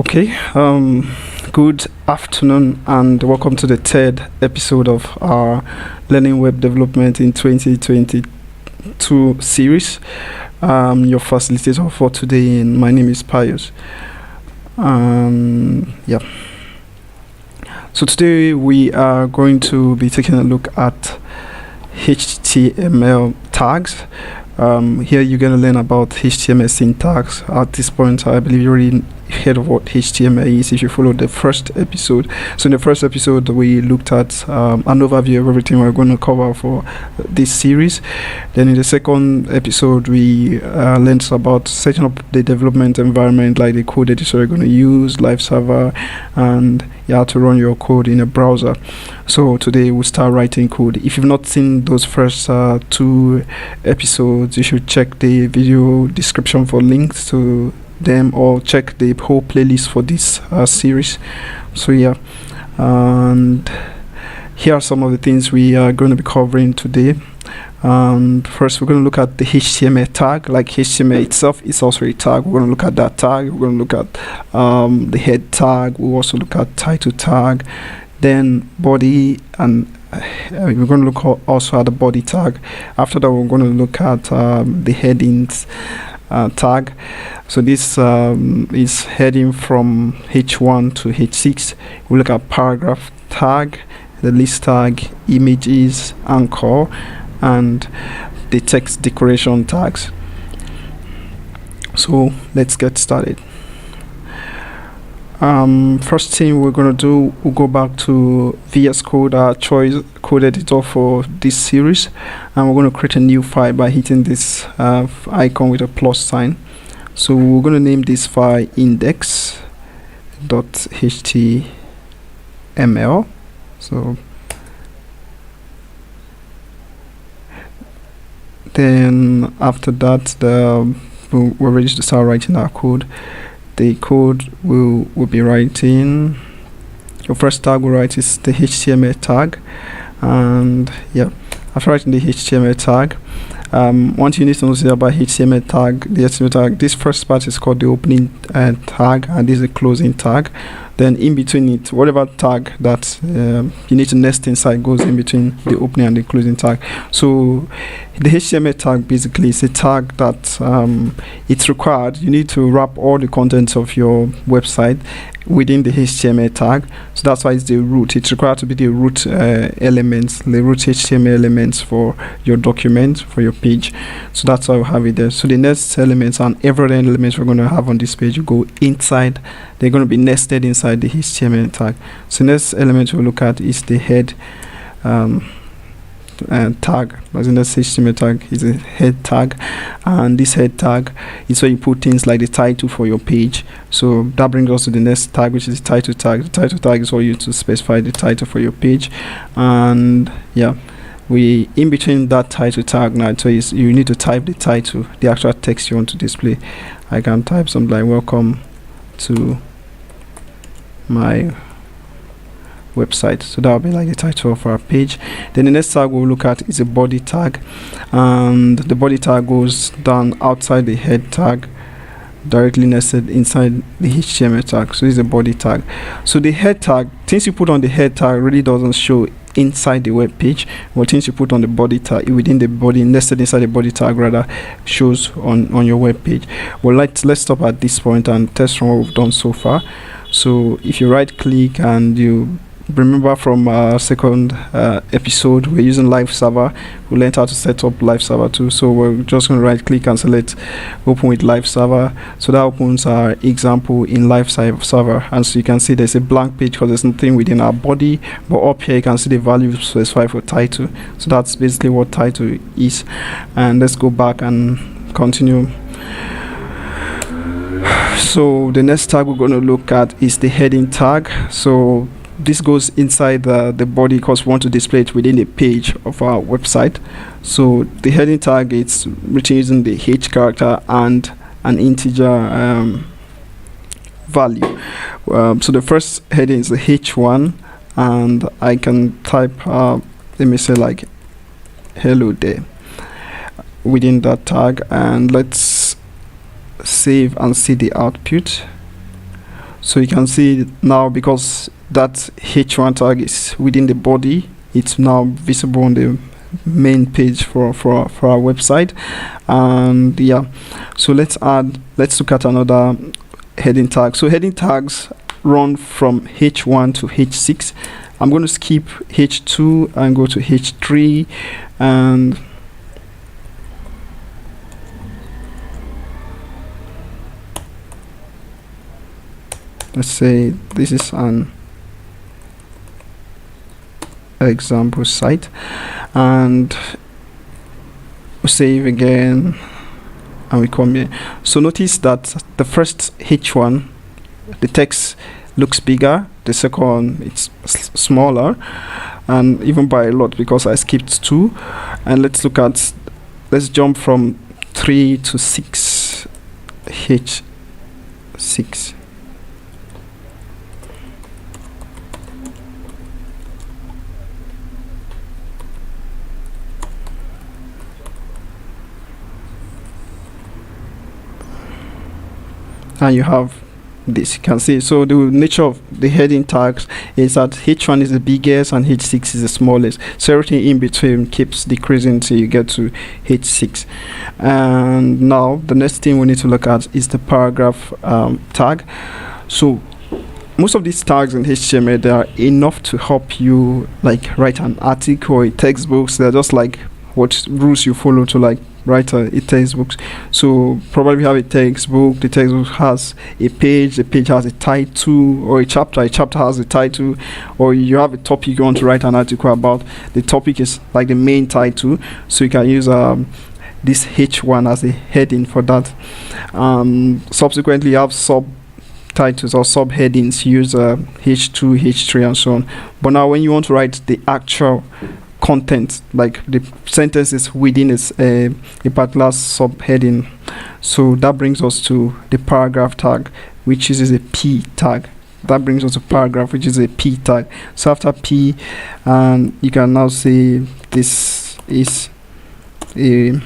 Okay, good afternoon and welcome to the third episode of our Learning Web Development in 2022 series. Your facilitator for today, and my name is Pius. Yeah. So today we are going to be taking a look at HTML tags. Here you're going to learn about HTML syntax. At this point, I believe you already heard of what HTML is if you followed the first episode. So in the first episode, we looked at an overview of everything we're going to cover for this series. Then in the second episode, we learned about setting up the development environment, like the code editor you're going to use, live server, and you have to run your code in a browser. So today we'll start writing code. If you've not seen those first two episodes, you should check the video description for links to them, or check the whole playlist for this series. So yeah, and here are some of the things we are going to be covering today. First, we're going to look at the HTML tag. Like HTML itself is also a tag. We're going to look at that tag. We're going to look at the head tag. We'll also look at title tag, then body, and we're going to look also at the body tag. After that, we're going to look at the headings tag. So this is heading from H1 to H6. We'll look at paragraph tag, the list tag, images, anchor, and the text decoration tags. So let's get started. First thing we're going to do, we'll go back to VS Code, our choice code editor for this series, and we're going to create a new file by hitting this icon with a plus sign. So we're going to name this file index.html. So then after that, we're ready to start writing our code. The code we'll be writing, your first tag we'll write is the HTML tag. And yeah, after writing the HTML tag, one thing you need to know about HTML tag, the HTML tag, this first part is called the opening tag, and this is a closing tag. Then in between it, whatever tag that you need to nest inside goes in between the opening and the closing tag. So the HTML tag basically is a tag that it's required. You need to wrap all the contents of your website within the HTML tag. So that's why it's the root. It's required to be the root elements, the root HTML elements for your document, for your page. So that's how we have it there. So the next elements and every other elements we're going to have on this page will go inside. They're going to be nested inside the HTML tag. So next element we'll look at is the head tag. As in, this HTML tag is a head tag, and this head tag is where you put things like the title for your page. So that brings us to the next tag, which is the title tag. The title tag is for you to specify the title for your page. And yeah, we in between that title tag now, so you need to type the title, the actual text you want to display. I can type something like welcome to my website. So that will be like the title of our page. Then the next tag we'll look at is a body tag, and the body tag goes down outside the head tag, directly nested inside the HTML tag. So this is a body tag. So the head tag, things you put on the head tag really doesn't show inside the web page, but things you put on the body tag, within the body, nested inside the body tag, rather shows on your web page. Well, let's stop at this point and test from what we've done so far. So if you right click, and you remember from our second episode, we're using live server. We learned how to set up live server too. So we're just going to right click and select open with live server. So that opens our example in live server, and so you can see there's a blank page because there's nothing within our body, but up here you can see the value specified for title. So that's basically what title is. And let's go back and continue. So the next tag we're going to look at is the heading tag. So this goes inside the body because we want to display it within the page of our website. So the heading tag is written using the H character and an integer value. So the first heading is the H1, and I can type let me say like hello there within that tag, and let's save and see the output. So you can see now, because that h1 tag is within the body, it's now visible on the main page for our website. And yeah, so let's look at another heading tag. So heading tags run from h1 to h6. I'm going to skip h2 and go to h3, and let's say this is an example site, and we save again and we come here. So notice that the first h1, the text looks bigger, the second it's smaller, and even by a lot because I skipped 2. And let's jump from 3 to 6, h6. And you have this, you can see. So the nature of the heading tags is that h1 is the biggest and h6 is the smallest, so everything in between keeps decreasing till you get to h6. And now the next thing we need to look at is the paragraph tag. So most of these tags in HTML, they are enough to help you like write an article or a textbook. They're just like what rules you follow to like write a textbook. So probably you have a textbook, the textbook has a page, the page has a title, or a chapter has a title, or you have a topic you want to write an article about, the topic is like the main title, so you can use this h1 as a heading for that. Subsequently you have subtitles or subheadings, use h2, h3 and so on. But now when you want to write the actual content, like the sentences within a particular subheading, so that brings us to the paragraph tag, which is a p tag. That brings us to paragraph, which is a p tag. So after p, you can now say this is a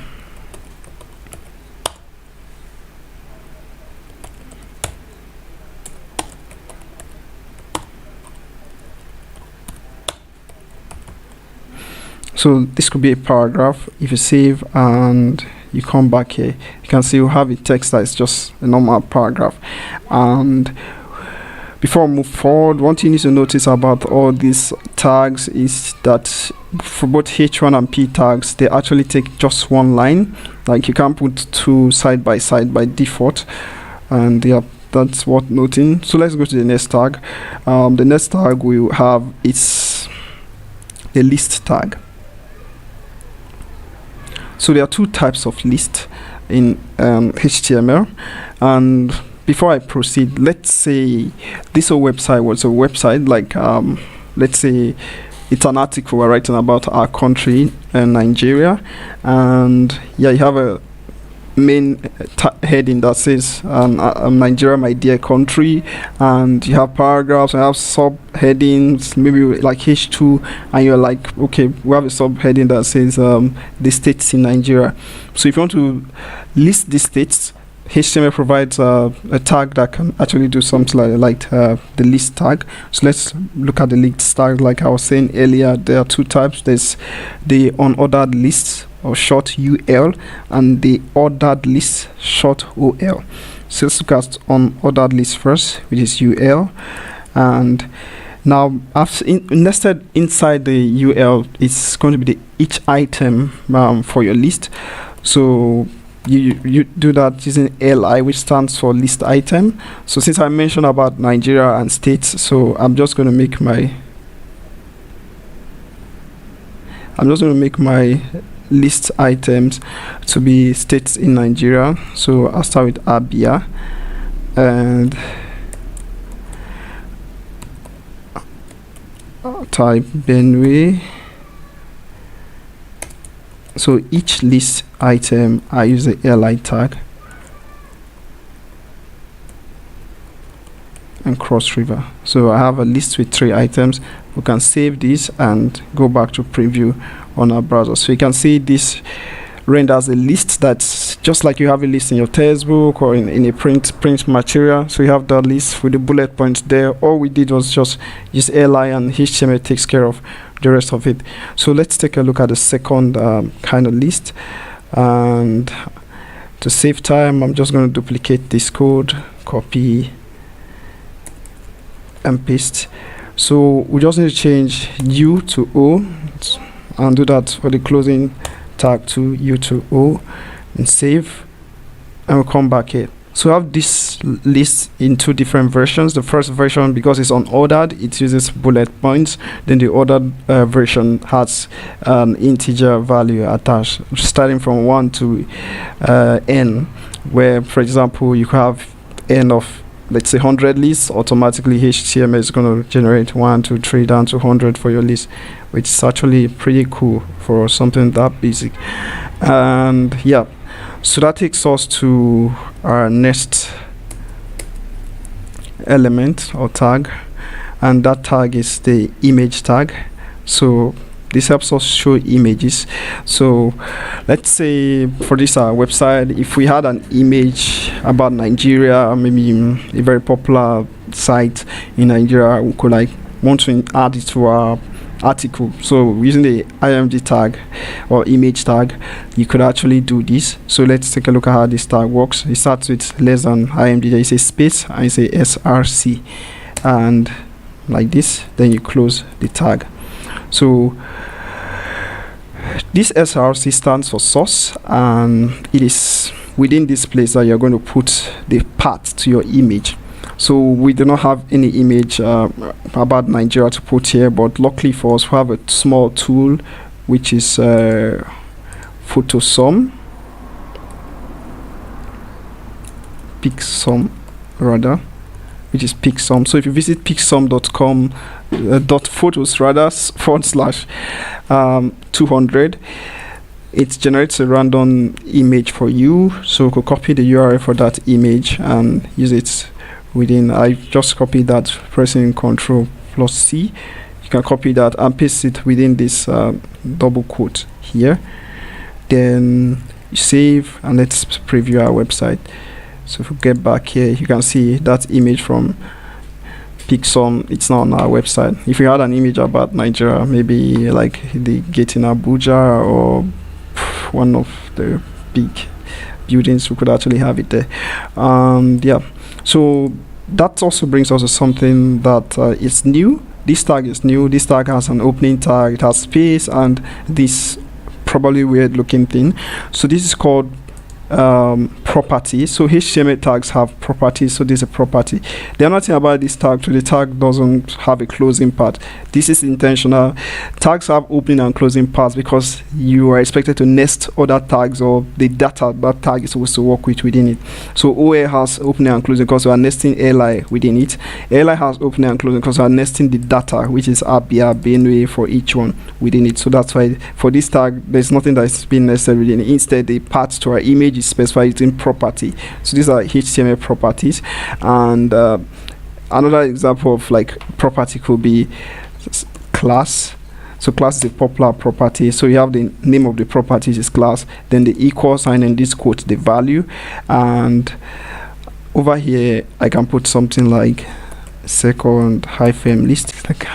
so this could be a paragraph. If you save and you come back here, you can see you have a text that is just a normal paragraph. And before we move forward, one thing you need to notice about all these tags is that for both h1 and p tags, they actually take just one line. Like you can't put 2 side by side by default. And yeah, that's worth noting. So let's go to the next tag. The next tag we have is the list tag. So there are 2 types of list in HTML. And before I proceed, let's say this website was a website like let's say it's an article we're writing about our country, Nigeria, and yeah, you have a main heading that says Nigeria, my dear country, and you have paragraphs and you have subheadings, maybe like h2, and you're like, okay, we have a subheading that says the states in Nigeria. So if you want to list the states, HTML provides a tag that can actually do something like the list tag. So let's look at the list tag. Like I was saying earlier, there are 2 types. There's the unordered list, or short UL, and the ordered list, short OL. So let's look at unordered list first, which is UL. And now after nested inside the UL, it's going to be each item for your list. So you do that using LI, which stands for list item. So since I mentioned about Nigeria and states, so I'm just going to make my list items to be states in Nigeria. So I'll start with Abia and I'll type Benue. So each list item I use the LI tag, and Cross River. So I have a list with 3 items. We can save this and go back to preview on our browser. So you can see this renders a list that's just like you have a list in your textbook or in a print material. So you have that list with the bullet points there. All we did was just use li, and HTML takes care of the rest of it. So let's take a look at the second kind of list. And to save time, I'm just going to duplicate this code, copy and paste. So we just need to change U to O, and do that for the closing tag to U to O, and save, and we'll come back here. So we have this list in two different versions. The first version, because it's unordered, it uses bullet points. Then the ordered version has an integer value attached, starting from 1 to n, where, for example, you have n of, let's say, 100 lists. Automatically HTML is going to generate 1, 2, 3 down to 100 for your list, which is actually pretty cool for something that basic. And yeah, so that takes us to our next element or tag, and that tag is the image tag. So this helps us show images. So let's say for this website, if we had an image about Nigeria, maybe a very popular site in Nigeria, we could like want to add it to our article. So using the img tag or image tag, you could actually do this. So let's take a look at how this tag works. It starts with less than img, there is a space, and you say src, and like this, then you close the tag. So this src stands for source, and it is within this place that you're going to put the path to your image. So we do not have any image about Nigeria to put here, but luckily for us, we have a small tool which is PhotosUm, PicSum rather, which is PicSum. So if you visit picsum.com .photos rather / 200, it generates a random image for you. So you could copy the URL for that image and use it within. I just copied that, pressing Ctrl+C. You can copy that and paste it within this double quote here. Then you save, and let's preview our website. So if we get back here, you can see that image from PicSum. It's not on our website. If we had an image about Nigeria, maybe like the gate in Abuja or one of the big buildings, we could actually have it there. Yeah, so that also brings us to something that is new. This tag is new. This tag has an opening tag, it has space, and this probably weird looking thing. So this is called properties. So HTML tags have properties, so this is a property. The other thing about this tag, so the tag doesn't have a closing part. This is intentional. Tags have opening and closing parts because you are expected to nest other tags or the data that tag is supposed to work with within it. So OA has opening and closing because we are nesting li within it. Li has opening and closing because we are nesting the data, which is Abia, Benue for each one within it. So that's why for this tag, there's nothing that's being nested within it. Instead, the path to our image is specified in property. So these are HTML properties. And another example of like property could be class. So class is a popular property. So you have the name of the properties is class, then the equal sign, and this quote the value. And over here I can put something like second hyphen list, like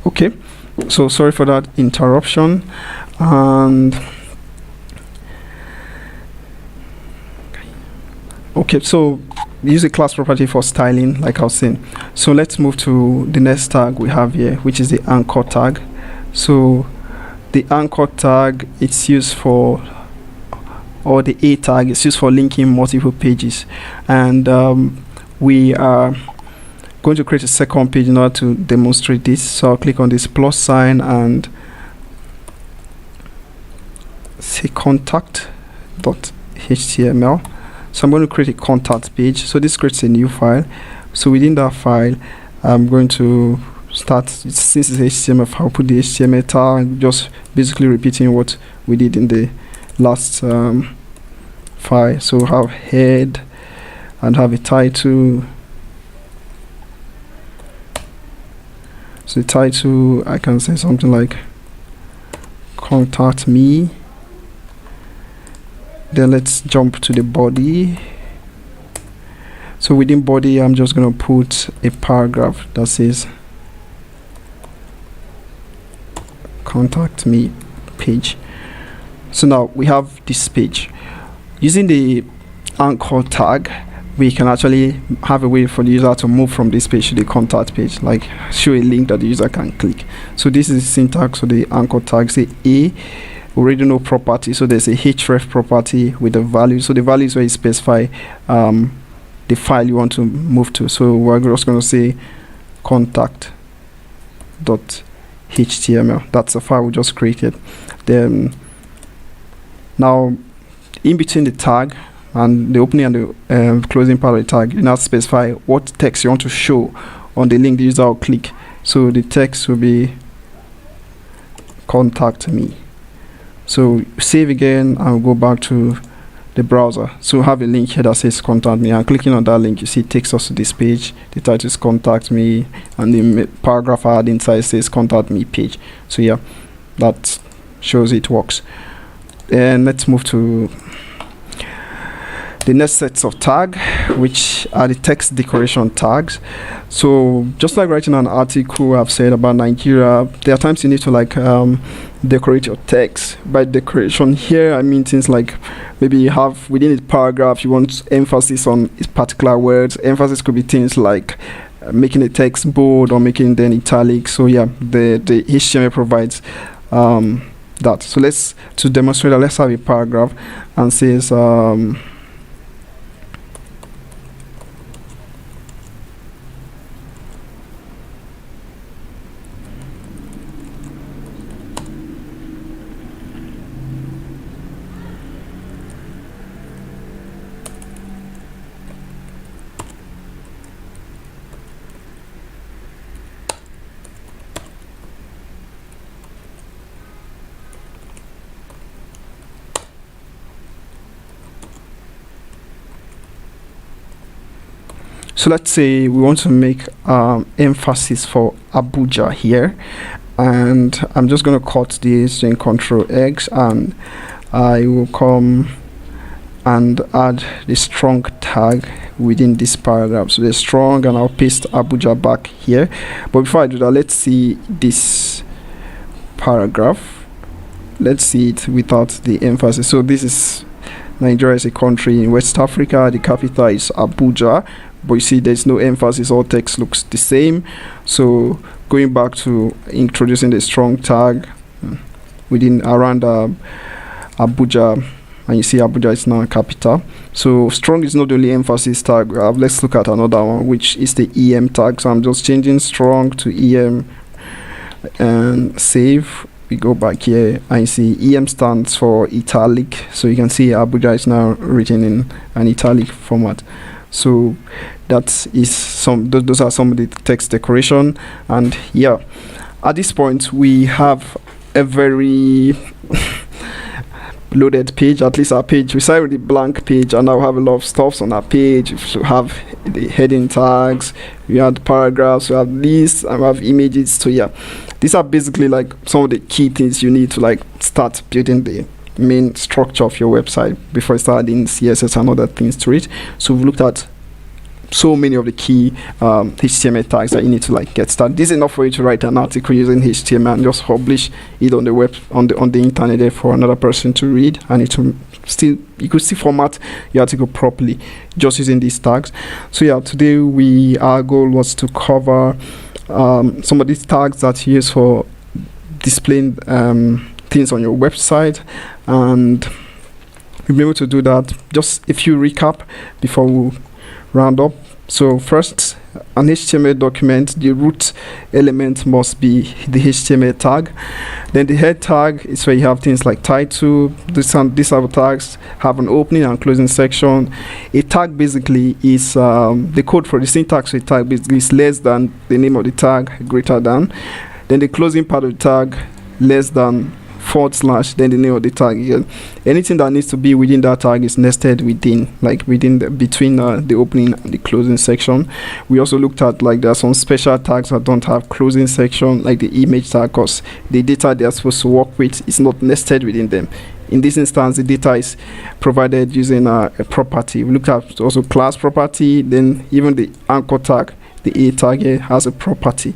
okay. So sorry for that interruption. And okay, so use a class property for styling, like I was saying. So let's move to the next tag we have here, which is the anchor tag. So the anchor tag, it's used for, or the A tag, it's used for linking multiple pages. And we are going to create a second page in order to demonstrate this. So I'll click on this plus sign and say contact.html. So I'm going to create a contact page. So this creates a new file. So within that file, I'm going to start, since it's HTML, I'll put the HTML tag, just basically repeating what we did in the last file. So have head and have a title. So the title, I can say something like contact me. Then let's jump to the body. So within body, I'm just going to put a paragraph that says contact me page. So now we have this page. Using the anchor tag, we can actually have a way for the user to move from this page to the contact page, like show a link that the user can click. So this is the syntax of the anchor tag. Say A, already know property, so there's a href property with the value. So the value is where you specify the file you want to move to. So we're just going to say contact.html. that's the file we just created. Then now in between the tag and the opening and the closing part of the tag, you now specify what text you want to show on the link the user will click. So the text will be contact me. So save again and we'll go back to the browser. So have a link here that says contact me, and clicking on that link, you see it takes us to this page. The title is contact me, and the paragraph I had inside says contact me page. So yeah, that shows it works. And let's move to the next sets of tag, which are the text decoration tags. So just like writing an article I've said about Nigeria, there are times you need to like decorate your text. By decoration here, I mean things like maybe you have within a paragraph you want emphasis on particular words. Emphasis could be things like making the text bold or making them italic. So yeah, the HTML provides that. So to demonstrate that, let's have a paragraph and says so let's say we want to make emphasis for Abuja here, and I'm just going to cut this in Control X, and I will come and add the strong tag within this paragraph. So the strong, and I'll paste Abuja back here. But before I do that, let's see this paragraph. Let's see it without the emphasis. So this is Nigeria is a country in West Africa. The capital is Abuja. But you see there's no emphasis, all text looks the same. So going back to introducing the strong tag within around Abuja, and you see Abuja is now a capital. So strong is not the only emphasis tag we have. Let's look at another one, which is the EM tag. So I'm just changing strong to EM and save. We go back here and you see EM stands for italic. So you can see Abuja is now written in an italic format. So that is those are some of the text decoration. And yeah, at this point we have a very loaded page. At least our page, we started with the blank page and now we have a lot of stuffs on our page. So we have the heading tags, we have paragraphs, we have lists, and we have images. So yeah, these are basically like some of the key things you need to like start building the main structure of your website before you start adding CSS and other things to it. So we've looked at so many of the key HTML tags that you need to like get started. This is enough for you to write an article using HTML and just publish it on the web, on the internet there for another person to read, and it will still, you could still format your article properly just using these tags. So yeah, today our goal was to cover some of these tags that you use for displaying things on your website, and we'll be able to do that. Just a few recap before we round up. So first, an HTML document, the root element must be the HTML tag. Then the head tag is where you have things like title. These type of tags have an opening and closing section. A tag basically is the code for the syntax for a tag basically is less than the name of the tag, greater than. Then the closing part of the tag, less than / then the name of the tag again. Anything that needs to be within that tag is nested within, like within between the opening and the closing section. We also looked at like there are some special tags that don't have closing section, like the image tag, because the data they are supposed to work with is not nested within them. In this instance, the data is provided using a property. We looked at also class property, then even the anchor tag, the A tag here has a property.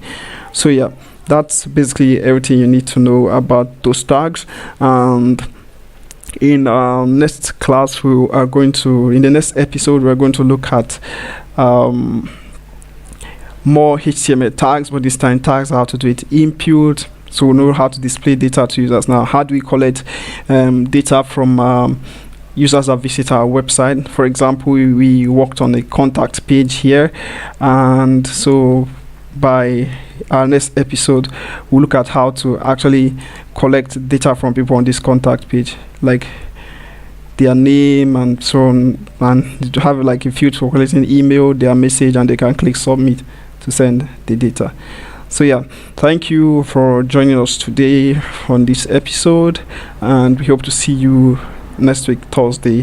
So yeah, that's basically everything you need to know about those tags. And in next class, in the next episode, we're going to look at more HTML tags, but this time tags how to do it input. So we know how to display data to users. Now, how do we collect data from users that visit our website? For example, we worked on a contact page here, and so by our next episode we'll look at how to actually collect data from people on this contact page, like their name and so on, and to have like a field for collecting email, their message, and they can click submit to send the data. So yeah, thank you for joining us today on this episode, and we hope to see you next week, Thursday.